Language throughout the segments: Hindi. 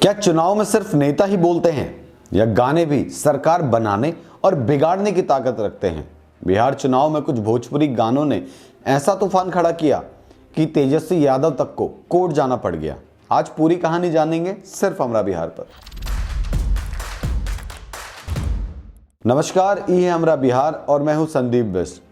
क्या चुनाव में सिर्फ नेता ही बोलते हैं या गाने भी सरकार बनाने और बिगाड़ने की ताकत रखते हैं? बिहार चुनाव में कुछ भोजपुरी गानों ने ऐसा तूफान खड़ा किया कि तेजस्वी यादव तक को कोर्ट जाना पड़ गया। आज पूरी कहानी जानेंगे सिर्फ हमरा बिहार पर। नमस्कार, ये है हमरा बिहार और मैं हूं संदीप बिष्ट।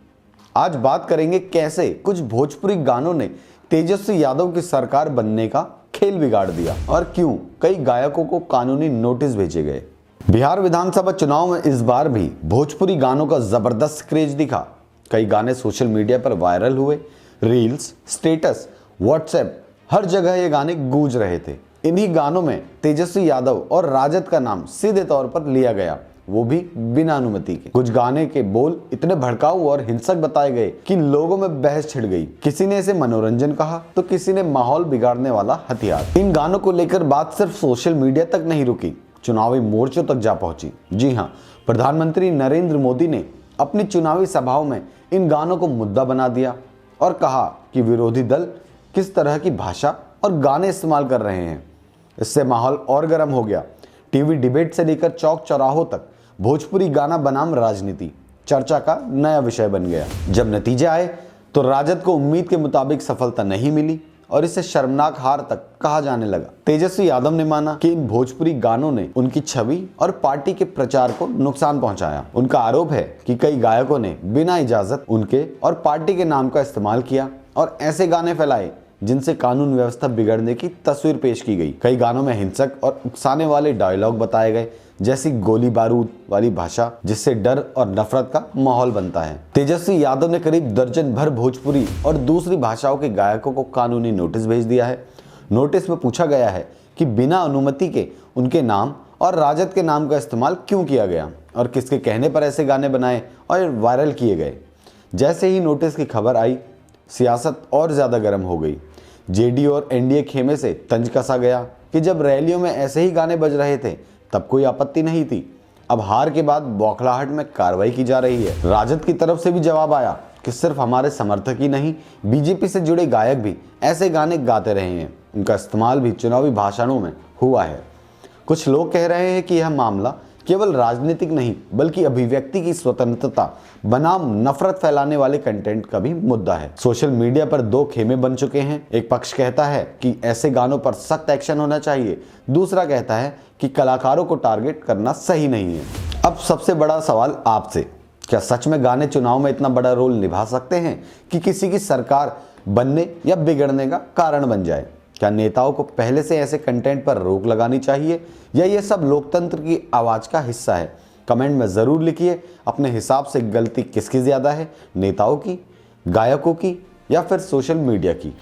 आज बात करेंगे कैसे कुछ भोजपुरी गानों ने तेजस्वी यादव की सरकार बनने का खेल बिगाड़ दिया और क्यों कई गायकों को कानूनी नोटिस भेजे गए। बिहार विधानसभा चुनाव में इस बार भी भोजपुरी गानों का जबरदस्त क्रेज दिखा। कई गाने सोशल मीडिया पर वायरल हुए। रील्स, स्टेटस, व्हाट्सएप, हर जगह ये गाने गूंज रहे थे। इन्हीं गानों में तेजस्वी यादव और राजद का नाम सीधे तौर पर लिया गया, वो भी बिना अनुमति के। कुछ गाने के बोल इतने भड़काऊ और हिंसक बताए गए कि लोगों में बहस छिड़ गई। किसी ने इसे मनोरंजन कहा तो किसी ने माहौल बिगाड़ने वाला हथियार। इन गानों को लेकर बात सिर्फ सोशल मीडिया तक नहीं रुकी, चुनावी मोर्चों तक जा पहुंची। जी हाँ, प्रधानमंत्री नरेंद्र मोदी ने अपनी चुनावी सभाओं में इन गानों को मुद्दा बना दिया और कहा कि विरोधी दल किस तरह की भाषा और गाने इस्तेमाल कर रहे हैं। इससे माहौल और गर्म हो गया। टीवी डिबेट से लेकर चौक चौराहों तक भोजपुरी गाना बनाम राजनीति चर्चा का नया विषय बन गया। जब नतीजे आए तो राजद को उम्मीद के मुताबिक सफलता नहीं मिली और इसे शर्मनाक हार तक कहा जाने लगा। तेजस्वी यादव ने माना कि इन भोजपुरी गानों ने उनकी छवि और पार्टी के प्रचार को नुकसान पहुंचाया। उनका आरोप है कि कई गायकों ने बिना इजाजत उनके और पार्टी के नाम का इस्तेमाल किया और ऐसे गाने फैलाए जिनसे कानून व्यवस्था बिगड़ने की तस्वीर पेश की गई। कई गानों में हिंसक और उकसाने वाले डायलॉग बताए गए, जैसी गोली बारूद वाली भाषा, जिससे डर और नफरत का माहौल बनता है। तेजस्वी यादव ने करीब दर्जन भर भोजपुरी और दूसरी भाषाओं के गायकों को कानूनी नोटिस भेज दिया है। नोटिस में पूछा गया है कि बिना अनुमति के उनके नाम और राजद के नाम का इस्तेमाल क्यों किया गया और किसके कहने पर ऐसे गाने बनाए और वायरल किए गए। जैसे ही नोटिस की खबर आई, सियासत और ज्यादा गर्म हो गई। जेडीयू और एनडीए खेमे से तंज कसा गया कि जब रैलियों में ऐसे ही गाने बज रहे थे तब कोई आपत्ति नहीं थी। अब हार के बाद बौखलाहट में कार्रवाई की जा रही है। राजद की तरफ से भी जवाब आया कि सिर्फ हमारे समर्थक ही नहीं, बीजेपी से जुड़े गायक भी ऐसे गाने गाते रहे हैं। उनका इस्तेमाल भी चुनावी भाषणों में हुआ है। कुछ लोग कह रहे हैं कि यह मामला केवल राजनीतिक नहीं बल्कि अभिव्यक्ति की स्वतंत्रता बनाम नफरत फैलाने वाले कंटेंट का भी मुद्दा है। सोशल मीडिया पर दो खेमे बन चुके हैं। एक पक्ष कहता है कि ऐसे गानों पर सख्त एक्शन होना चाहिए, दूसरा कहता है कि कलाकारों को टारगेट करना सही नहीं है। अब सबसे बड़ा सवाल आपसे, क्या सच में गाने चुनाव में इतना बड़ा रोल निभा सकते हैं कि किसी की सरकार बनने या बिगड़ने का कारण बन जाए? क्या नेताओं को पहले से ऐसे कंटेंट पर रोक लगानी चाहिए या ये सब लोकतंत्र की आवाज का हिस्सा है? कमेंट में ज़रूर लिखिए अपने हिसाब से गलती किसकी ज़्यादा है, नेताओं की, गायकों की या फिर सोशल मीडिया की।